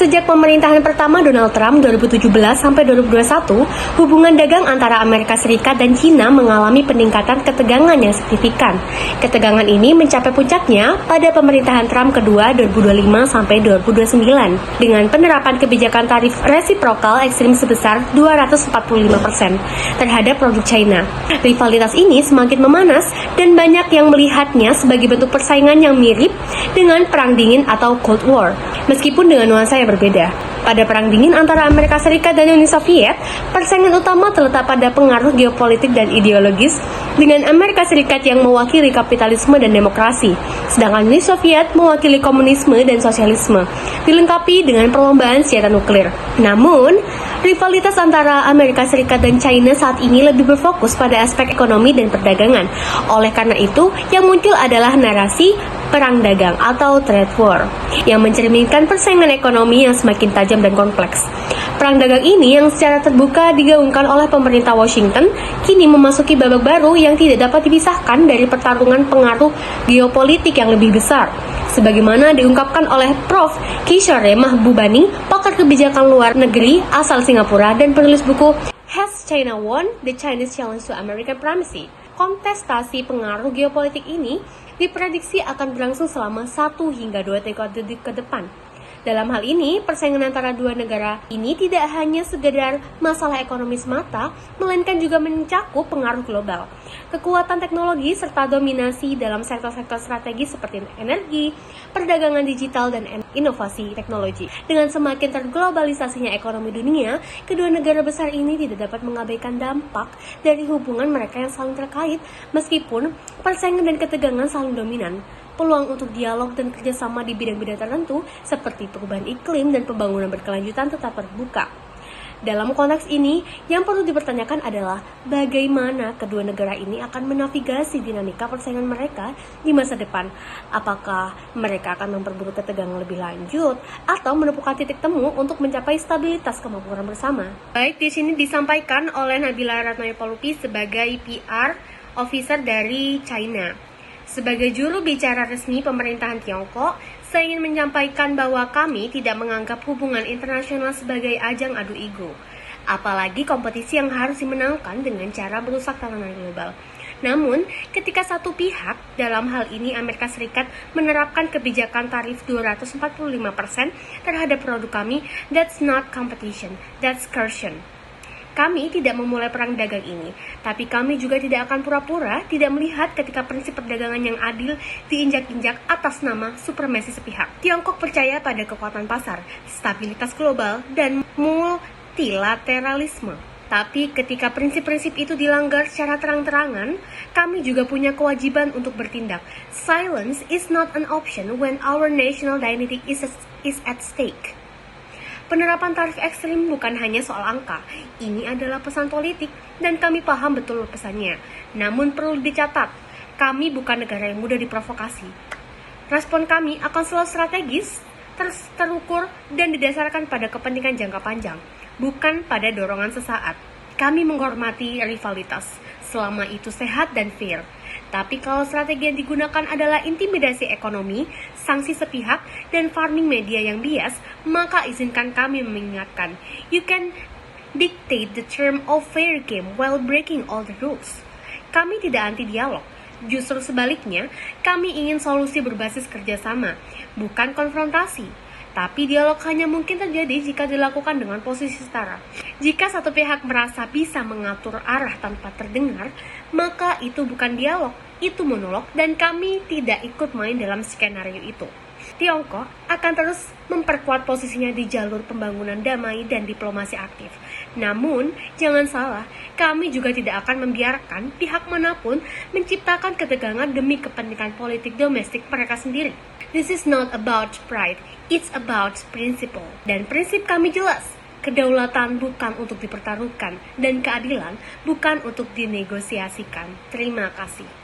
Sejak pemerintahan pertama Donald Trump 2017 sampai 2021, hubungan dagang antara Amerika Serikat dan China mengalami peningkatan ketegangan yang signifikan. Ketegangan ini mencapai puncaknya pada pemerintahan Trump kedua 2025 sampai 2029 dengan penerapan kebijakan tarif resiprokal ekstrim sebesar 245% terhadap produk China. Rivalitas ini semakin memanas dan banyak yang melihatnya sebagai bentuk persaingan yang mirip dengan Perang Dingin atau Cold War, meskipun dengan nuansa yang berbeda. Pada Perang Dingin antara Amerika Serikat dan Uni Soviet, persaingan utama terletak pada pengaruh geopolitik dan ideologis, dengan Amerika Serikat yang mewakili kapitalisme dan demokrasi, sedangkan Uni Soviet mewakili komunisme dan sosialisme, dilengkapi dengan perlombaan senjata nuklir. Namun, rivalitas antara Amerika Serikat dan China saat ini lebih berfokus pada aspek ekonomi dan perdagangan. Oleh karena itu, yang muncul adalah narasi perang dagang atau trade war yang mencerminkan persaingan ekonomi yang semakin tajam dan kompleks. Perang dagang ini yang secara terbuka digaungkan oleh pemerintah Washington kini memasuki babak baru yang tidak dapat dipisahkan dari pertarungan pengaruh geopolitik yang lebih besar. Sebagaimana diungkapkan oleh Prof. Kishore Mahbubani, pakar kebijakan luar negeri asal Singapura dan penulis buku Has China Won? The Chinese Challenge to American Primacy. Kontestasi pengaruh geopolitik ini diprediksi akan berlangsung selama 1 hingga 2 dekade ke depan. Dalam hal ini, persaingan antara dua negara ini tidak hanya sekedar masalah ekonomi semata, melainkan juga mencakup pengaruh global, kekuatan teknologi, serta dominasi dalam sektor-sektor strategis seperti energi, perdagangan digital, dan inovasi teknologi. Dengan semakin terglobalisasinya ekonomi dunia, kedua negara besar ini tidak dapat mengabaikan dampak dari hubungan mereka yang saling terkait, meskipun persaingan dan ketegangan saling dominan. Peluang untuk dialog dan kerjasama di bidang-bidang tertentu seperti perubahan iklim dan pembangunan berkelanjutan tetap terbuka. Dalam konteks ini, yang perlu dipertanyakan adalah bagaimana kedua negara ini akan menavigasi dinamika persaingan mereka di masa depan. Apakah mereka akan memperburuk ketegangan lebih lanjut atau menemukan titik temu untuk mencapai stabilitas kemakmuran bersama? Baik, di sini disampaikan oleh Nabila Ratnayapolupi sebagai PR Officer dari China. Sebagai juru bicara resmi pemerintahan Tiongkok, saya ingin menyampaikan bahwa kami tidak menganggap hubungan internasional sebagai ajang adu ego, apalagi kompetisi yang harus dimenangkan dengan cara merusak tatanan global. Namun, ketika satu pihak, dalam hal ini Amerika Serikat, menerapkan kebijakan tarif 245% terhadap produk kami, that's not competition, that's coercion. Kami tidak memulai perang dagang ini, tapi kami juga tidak akan pura-pura tidak melihat ketika prinsip perdagangan yang adil diinjak-injak atas nama supremasi sepihak. Tiongkok percaya pada kekuatan pasar, stabilitas global, dan multilateralisme. Tapi ketika prinsip-prinsip itu dilanggar secara terang-terangan, kami juga punya kewajiban untuk bertindak. Silence is not an option when our national dignity is at stake. Penerapan tarif ekstrim bukan hanya soal angka, ini adalah pesan politik dan kami paham betul pesannya. Namun perlu dicatat, kami bukan negara yang mudah diprovokasi. Respon kami akan selalu strategis, terukur, dan didasarkan pada kepentingan jangka panjang, bukan pada dorongan sesaat. Kami menghormati rivalitas, selama itu sehat dan fair. Tapi kalau strategi yang digunakan adalah intimidasi ekonomi, sanksi sepihak, dan farming media yang bias, maka izinkan kami mengingatkan, you can dictate the term of fair game while breaking all the rules. Kami tidak anti dialog, justru sebaliknya, kami ingin solusi berbasis kerjasama, bukan konfrontasi. Tapi dialog hanya mungkin terjadi jika dilakukan dengan posisi setara. Jika satu pihak merasa bisa mengatur arah tanpa terdengar, maka itu bukan dialog, itu monolog, dan kami tidak ikut main dalam skenario itu. Tiongkok akan terus memperkuat posisinya di jalur pembangunan damai dan diplomasi aktif. Namun, jangan salah, kami juga tidak akan membiarkan pihak manapun menciptakan ketegangan demi kepentingan politik domestik mereka sendiri. This is not about pride, it's about principle. Dan prinsip kami jelas, kedaulatan bukan untuk dipertaruhkan, dan keadilan bukan untuk dinegosiasikan. Terima kasih.